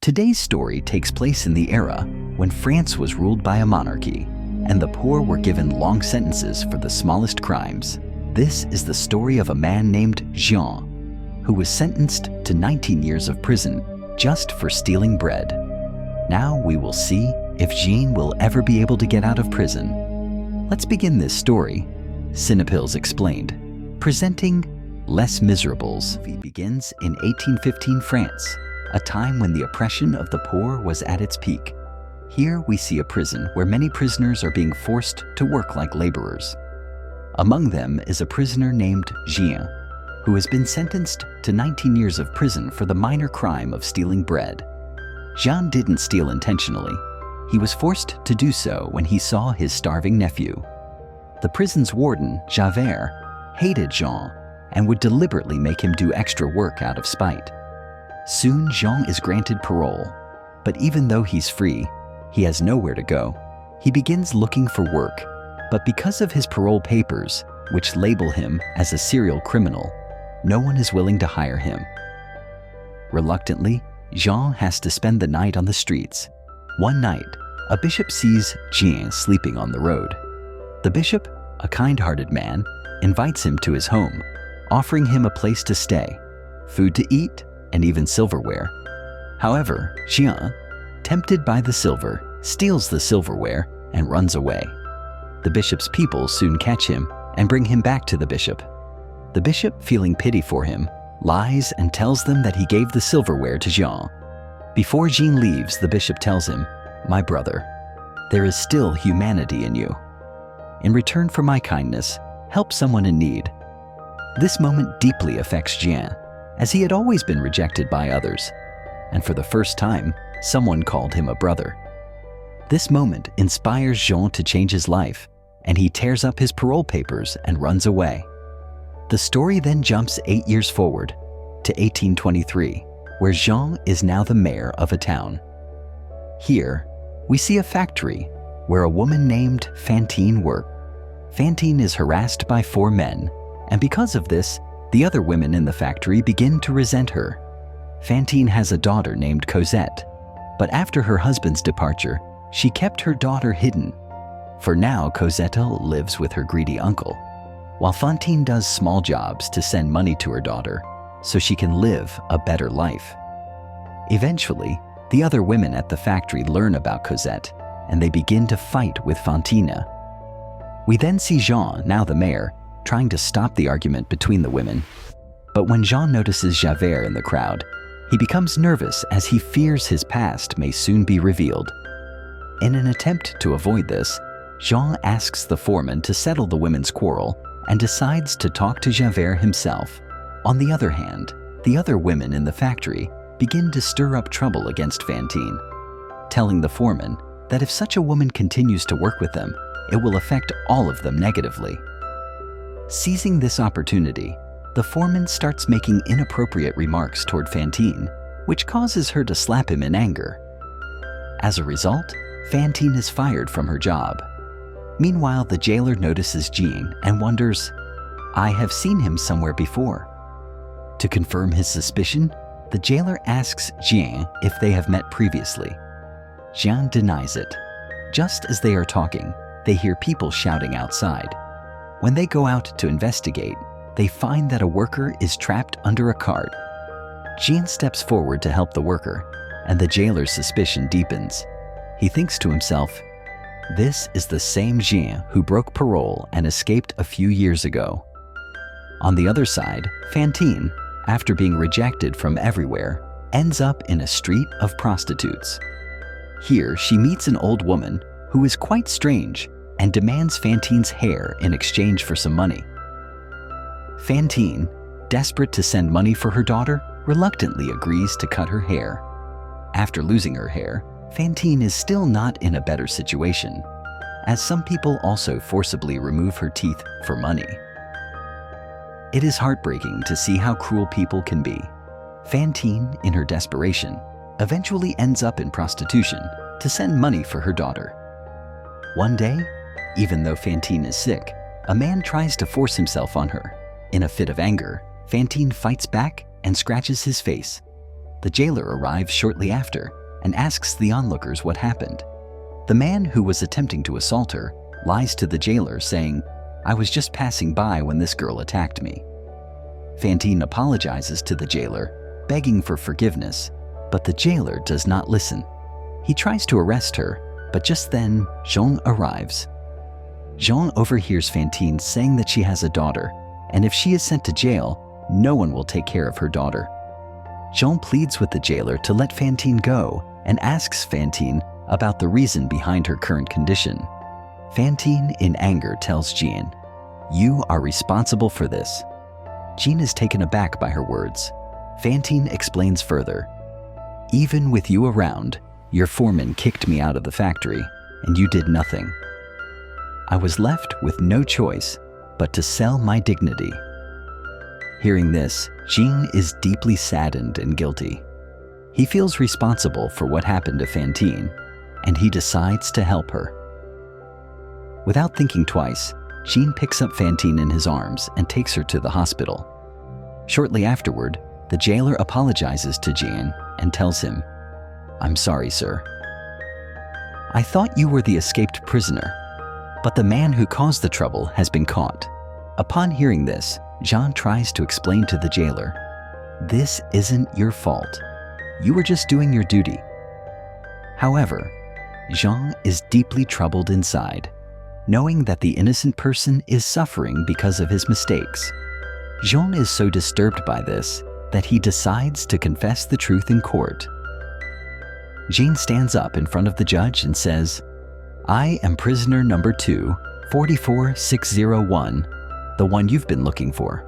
Today's story takes place in the era when France was ruled by a monarchy, and the poor were given long sentences for the smallest crimes. This is the story of a man named Jean, who was sentenced to 19 years of prison just for stealing bread. Now we will see if Jean will ever be able to get out of prison. Let's begin this story, Cinepills Explained, presenting Les Misérables. It begins in 1815 France, a time when the oppression of the poor was at its peak. Here we see a prison where many prisoners are being forced to work like laborers. Among them is a prisoner named Jean, who has been sentenced to 19 years of prison for the minor crime of stealing bread. Jean didn't steal intentionally. He was forced to do so when he saw his starving nephew. The prison's warden, Javert, hated Jean and would deliberately make him do extra work out of spite. Soon, Jean is granted parole, but even though he's free, he has nowhere to go. He begins looking for work, but because of his parole papers, which label him as a serial criminal, no one is willing to hire him. Reluctantly, Jean has to spend the night on the streets. One night, a bishop sees Jean sleeping on the road. The bishop, a kind-hearted man, invites him to his home, offering him a place to stay, food to eat, and even silverware. However, Jean, tempted by the silver, steals the silverware and runs away. The bishop's people soon catch him and bring him back to the bishop. The bishop, feeling pity for him, lies and tells them that he gave the silverware to Jean. Before Jean leaves, the bishop tells him, "My brother, there is still humanity in you. In return for my kindness, help someone in need." This moment deeply affects Jean, as he had always been rejected by others, and for the first time, someone called him a brother. This moment inspires Jean to change his life, and he tears up his parole papers and runs away. The story then jumps 8 years forward to 1823, where Jean is now the mayor of a town. Here, we see a factory where a woman named Fantine works. Fantine is harassed by 4 men, and because of this, the other women in the factory begin to resent her. Fantine has a daughter named Cosette, but after her husband's departure, she kept her daughter hidden. For now, Cosette lives with her greedy uncle, while Fantine does small jobs to send money to her daughter so she can live a better life. Eventually, the other women at the factory learn about Cosette, and they begin to fight with Fantine. We then see Jean, now the mayor, trying to stop the argument between the women. But when Jean notices Javert in the crowd, he becomes nervous as he fears his past may soon be revealed. In an attempt to avoid this, Jean asks the foreman to settle the women's quarrel and decides to talk to Javert himself. On the other hand, the other women in the factory begin to stir up trouble against Fantine, telling the foreman that if such a woman continues to work with them, it will affect all of them negatively. Seizing this opportunity, the foreman starts making inappropriate remarks toward Fantine, which causes her to slap him in anger. As a result, Fantine is fired from her job. Meanwhile, the jailer notices Jean and wonders, "I have seen him somewhere before." To confirm his suspicion, the jailer asks Jean if they have met previously. Jean denies it. Just as they are talking, they hear people shouting outside. When they go out to investigate, they find that a worker is trapped under a cart. Jean steps forward to help the worker, and the jailer's suspicion deepens. He thinks to himself, "This is the same Jean who broke parole and escaped a few years ago." On the other side, Fantine, after being rejected from everywhere, ends up in a street of prostitutes. Here, she meets an old woman who is quite strange and demands Fantine's hair in exchange for some money. Fantine, desperate to send money for her daughter, reluctantly agrees to cut her hair. After losing her hair, Fantine is still not in a better situation, as some people also forcibly remove her teeth for money. It is heartbreaking to see how cruel people can be. Fantine, in her desperation, eventually ends up in prostitution to send money for her daughter. One day, even though Fantine is sick, a man tries to force himself on her. In a fit of anger, Fantine fights back and scratches his face. The jailer arrives shortly after and asks the onlookers what happened. The man who was attempting to assault her lies to the jailer, saying, "I was just passing by when this girl attacked me." Fantine apologizes to the jailer, begging for forgiveness, but the jailer does not listen. He tries to arrest her, but just then, Jean arrives. Jean overhears Fantine saying that she has a daughter, and if she is sent to jail, no one will take care of her daughter. Jean pleads with the jailer to let Fantine go and asks Fantine about the reason behind her current condition. Fantine, in anger, tells Jean, "You are responsible for this." Jean is taken aback by her words. Fantine explains further, "Even with you around, your foreman kicked me out of the factory, and you did nothing. I was left with no choice but to sell my dignity." Hearing this, Jean is deeply saddened and guilty. He feels responsible for what happened to Fantine, and he decides to help her. Without thinking twice, Jean picks up Fantine in his arms and takes her to the hospital. Shortly afterward, the jailer apologizes to Jean and tells him, "I'm sorry, sir. I thought you were the escaped prisoner, but the man who caused the trouble has been caught." Upon hearing this, Jean tries to explain to the jailer, "This isn't your fault. You were just doing your duty." However, Jean is deeply troubled inside, knowing that the innocent person is suffering because of his mistakes. Jean is so disturbed by this that he decides to confess the truth in court. Jean stands up in front of the judge and says, "I am prisoner number 2, 44601, the one you've been looking for."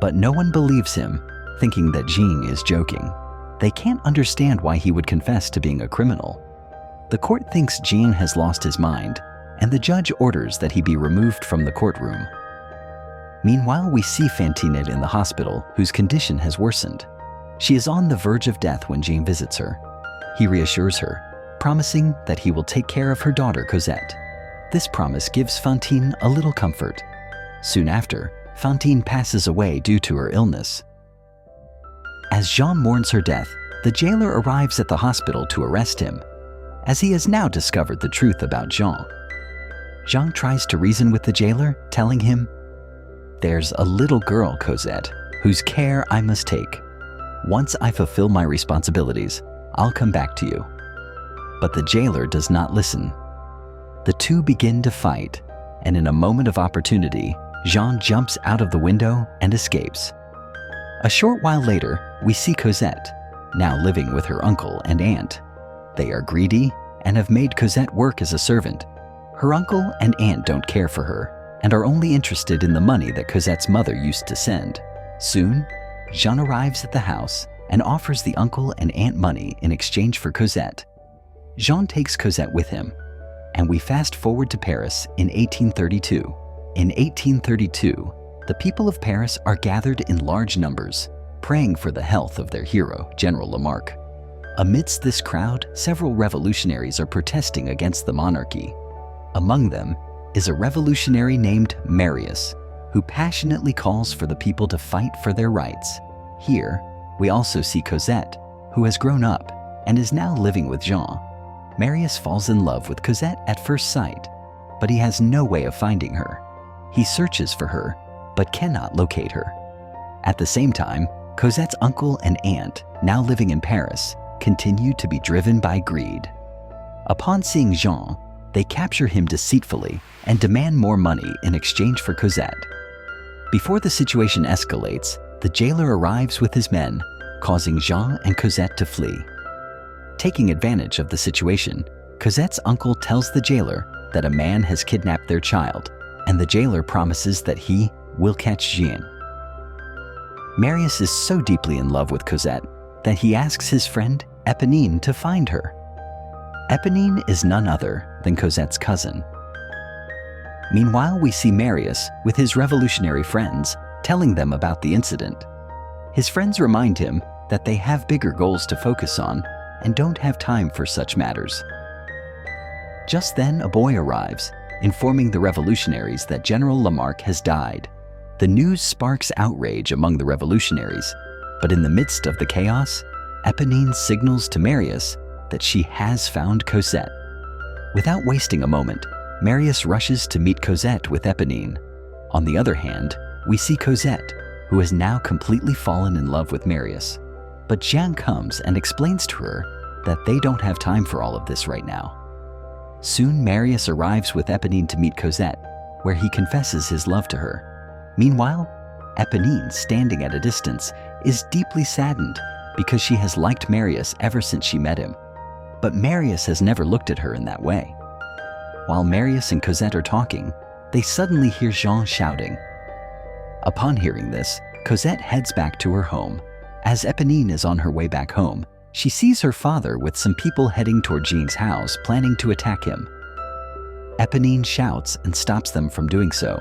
But no one believes him, thinking that Jean is joking. They can't understand why he would confess to being a criminal. The court thinks Jean has lost his mind, and the judge orders that he be removed from the courtroom. Meanwhile, we see Fantine in the hospital, whose condition has worsened. She is on the verge of death when Jean visits her. He reassures her, promising that he will take care of her daughter Cosette. This promise gives Fantine a little comfort. Soon after, Fantine passes away due to her illness. As Jean mourns her death, the jailer arrives at the hospital to arrest him, as he has now discovered the truth about Jean. Jean tries to reason with the jailer, telling him, "There's a little girl, Cosette, whose care I must take. Once I fulfill my responsibilities, I'll come back to you." But the jailer does not listen. The two begin to fight, and in a moment of opportunity, Jean jumps out of the window and escapes. A short while later, we see Cosette, now living with her uncle and aunt. They are greedy and have made Cosette work as a servant. Her uncle and aunt don't care for her and are only interested in the money that Cosette's mother used to send. Soon, Jean arrives at the house and offers the uncle and aunt money in exchange for Cosette. Jean takes Cosette with him, and we fast forward to Paris in 1832. In 1832, the people of Paris are gathered in large numbers, praying for the health of their hero, General Lamarck. Amidst this crowd, several revolutionaries are protesting against the monarchy. Among them is a revolutionary named Marius, who passionately calls for the people to fight for their rights. Here, we also see Cosette, who has grown up and is now living with Jean. Marius falls in love with Cosette at first sight, but he has no way of finding her. He searches for her, but cannot locate her. At the same time, Cosette's uncle and aunt, now living in Paris, continue to be driven by greed. Upon seeing Jean, they capture him deceitfully and demand more money in exchange for Cosette. Before the situation escalates, the jailer arrives with his men, causing Jean and Cosette to flee. Taking advantage of the situation, Cosette's uncle tells the jailer that a man has kidnapped their child, and the jailer promises that he will catch Jean. Marius is so deeply in love with Cosette that he asks his friend Eponine to find her. Eponine is none other than Cosette's cousin. Meanwhile, we see Marius with his revolutionary friends telling them about the incident. His friends remind him that they have bigger goals to focus on and don't have time for such matters. Just then, a boy arrives, informing the revolutionaries that General Lamarck has died. The news sparks outrage among the revolutionaries, but in the midst of the chaos, Eponine signals to Marius that she has found Cosette. Without wasting a moment, Marius rushes to meet Cosette with Eponine. On the other hand, we see Cosette, who has now completely fallen in love with Marius. But Jean comes and explains to her that they don't have time for all of this right now. Soon Marius arrives with Eponine to meet Cosette, where he confesses his love to her. Meanwhile, Eponine, standing at a distance, is deeply saddened because she has liked Marius ever since she met him. But Marius has never looked at her in that way. While Marius and Cosette are talking, they suddenly hear Jean shouting. Upon hearing this, Cosette heads back to her home. As Eponine is on her way back home, she sees her father with some people heading toward Jean's house, planning to attack him. Eponine shouts and stops them from doing so.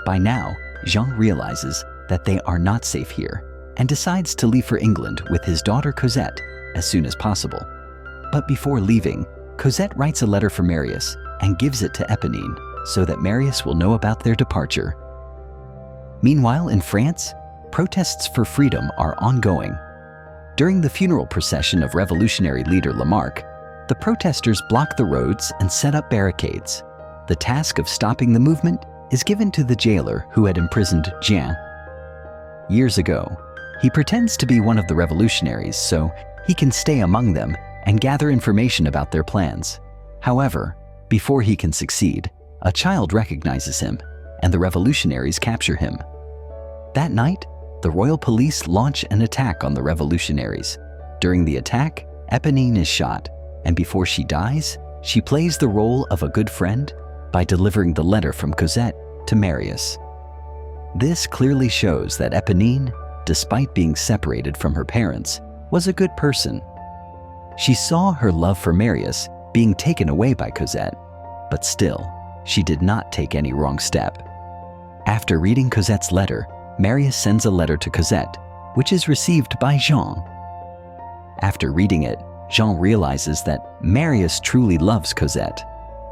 By now, Jean realizes that they are not safe here and decides to leave for England with his daughter Cosette as soon as possible. But before leaving, Cosette writes a letter for Marius and gives it to Eponine so that Marius will know about their departure. Meanwhile, in France, protests for freedom are ongoing. During the funeral procession of revolutionary leader Lamarck, the protesters block the roads and set up barricades. The task of stopping the movement is given to the jailer who had imprisoned Jean. Years ago, he pretends to be one of the revolutionaries so he can stay among them and gather information about their plans. However, before he can succeed, a child recognizes him and the revolutionaries capture him. That night, the royal police launch an attack on the revolutionaries. During the attack, Eponine is shot, and before she dies, she plays the role of a good friend by delivering the letter from Cosette to Marius. This clearly shows that Eponine, despite being separated from her parents, was a good person. She saw her love for Marius being taken away by Cosette, but still, she did not take any wrong step. After reading Cosette's letter, Marius sends a letter to Cosette, which is received by Jean. After reading it, Jean realizes that Marius truly loves Cosette,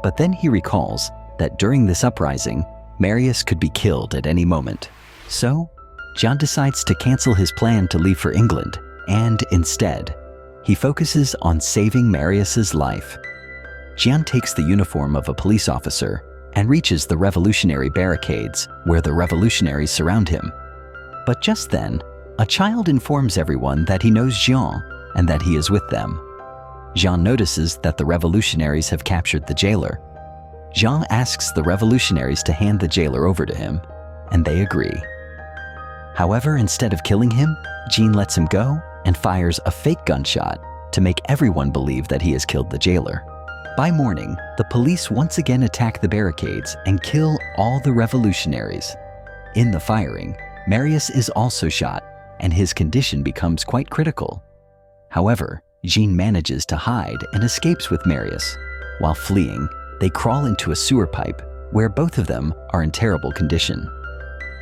but then he recalls that during this uprising, Marius could be killed at any moment. So, Jean decides to cancel his plan to leave for England, and instead, he focuses on saving Marius's life. Jean takes the uniform of a police officer and reaches the revolutionary barricades where the revolutionaries surround him. But just then, a child informs everyone that he knows Jean and that he is with them. Jean notices that the revolutionaries have captured the jailer. Jean asks the revolutionaries to hand the jailer over to him, and they agree. However, instead of killing him, Jean lets him go and fires a fake gunshot to make everyone believe that he has killed the jailer. By morning, the police once again attack the barricades and kill all the revolutionaries. In the firing, Marius is also shot, and his condition becomes quite critical. However, Jean manages to hide and escapes with Marius. While fleeing, they crawl into a sewer pipe where both of them are in terrible condition.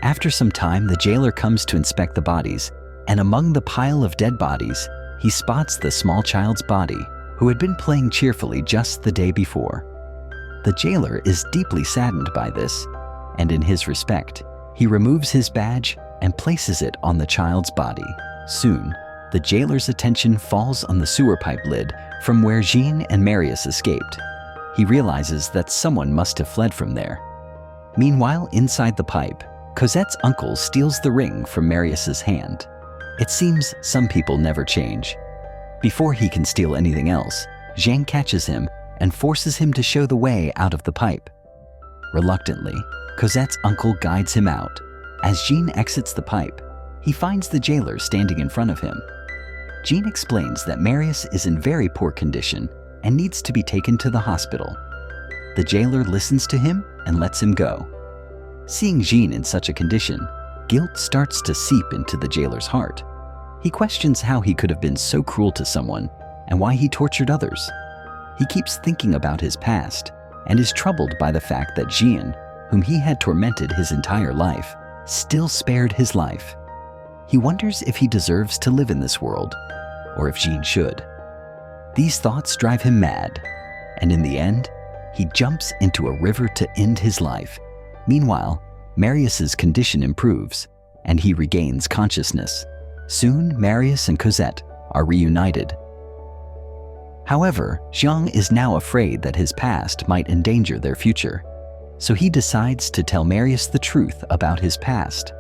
After some time, the jailer comes to inspect the bodies, and among the pile of dead bodies, he spots the small child's body, who had been playing cheerfully just the day before. The jailer is deeply saddened by this, and in his respect, he removes his badge and places it on the child's body. Soon, the jailer's attention falls on the sewer pipe lid from where Jean and Marius escaped. He realizes that someone must have fled from there. Meanwhile, inside the pipe, Cosette's uncle steals the ring from Marius's hand. It seems some people never change. Before he can steal anything else, Jean catches him and forces him to show the way out of the pipe. Reluctantly, Cosette's uncle guides him out. As Jean exits the pipe, he finds the jailer standing in front of him. Jean explains that Marius is in very poor condition and needs to be taken to the hospital. The jailer listens to him and lets him go. Seeing Jean in such a condition, guilt starts to seep into the jailer's heart. He questions how he could have been so cruel to someone and why he tortured others. He keeps thinking about his past and is troubled by the fact that Jean, whom he had tormented his entire life, still spared his life. He wonders if he deserves to live in this world, or if Jean should. These thoughts drive him mad, and in the end, he jumps into a river to end his life. Meanwhile, Marius's condition improves, and he regains consciousness. Soon, Marius and Cosette are reunited. However, Jean is now afraid that his past might endanger their future, so he decides to tell Marius the truth about his past.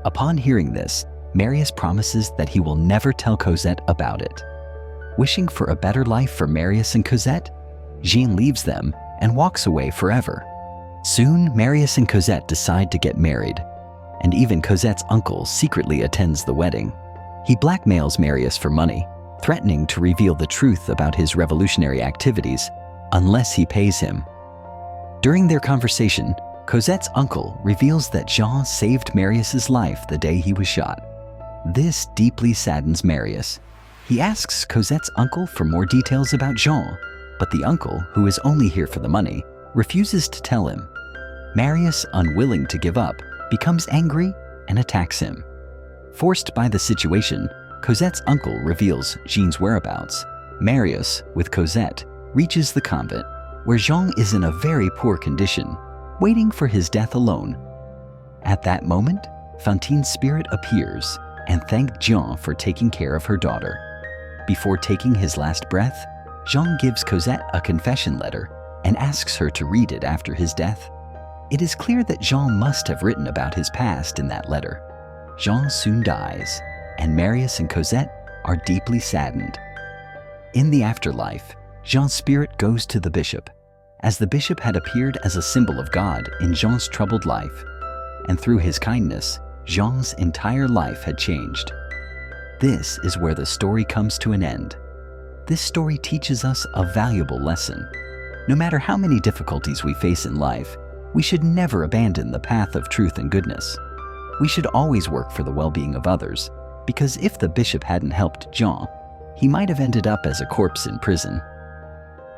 Upon hearing this, Marius promises that he will never tell Cosette about it. Wishing for a better life for Marius and Cosette, Jean leaves them and walks away forever. Soon, Marius and Cosette decide to get married, and even Cosette's uncle secretly attends the wedding. He blackmails Marius for money, threatening to reveal the truth about his revolutionary activities unless he pays him. During their conversation, Cosette's uncle reveals that Jean saved Marius's life the day he was shot. This deeply saddens Marius. He asks Cosette's uncle for more details about Jean, but the uncle, who is only here for the money, refuses to tell him. Marius, unwilling to give up, becomes angry and attacks him. Forced by the situation, Cosette's uncle reveals Jean's whereabouts. Marius, with Cosette, reaches the convent, where Jean is in a very poor condition, waiting for his death alone. At that moment, Fantine's spirit appears and thanked Jean for taking care of her daughter. Before taking his last breath, Jean gives Cosette a confession letter and asks her to read it after his death. It is clear that Jean must have written about his past in that letter. Jean soon dies, and Marius and Cosette are deeply saddened. In the afterlife, Jean's spirit goes to the bishop, as the bishop had appeared as a symbol of God in Jean's troubled life, and through his kindness, Jean's entire life had changed. This is where the story comes to an end. This story teaches us a valuable lesson. No matter how many difficulties we face in life, we should never abandon the path of truth and goodness. We should always work for the well-being of others, because if the bishop hadn't helped Jean, he might have ended up as a corpse in prison.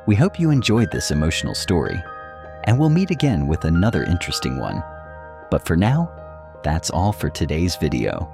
We hope you enjoyed this emotional story, and we'll meet again with another interesting one. But for now, that's all for today's video.